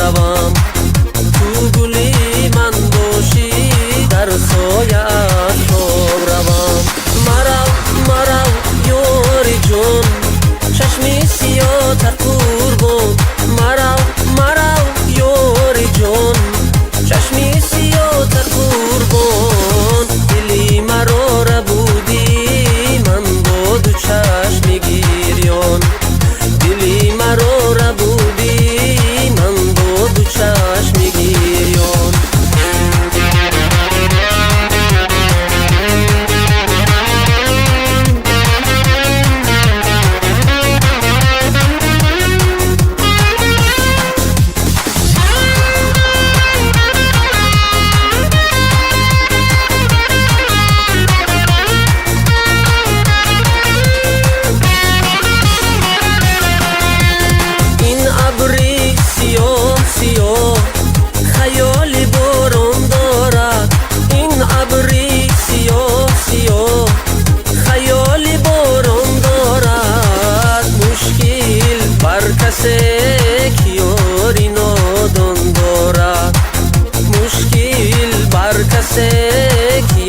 روم. تو گلی من باشی در سایه‌اش خواب روم. مرو یاری جون چشمی سیاه تر قربون. مرو یاری جون چشمی سیاه تر قربون. دلی مرا ربودی من با دو چشم گریان. دلی مرا ربودی من با دو چشم گریان. خیالی باران دارد این ابری سیاه سیاه. خیالی باران دارد مشکل بر کسی که یاری نادان دارد. مشکل بر کسی که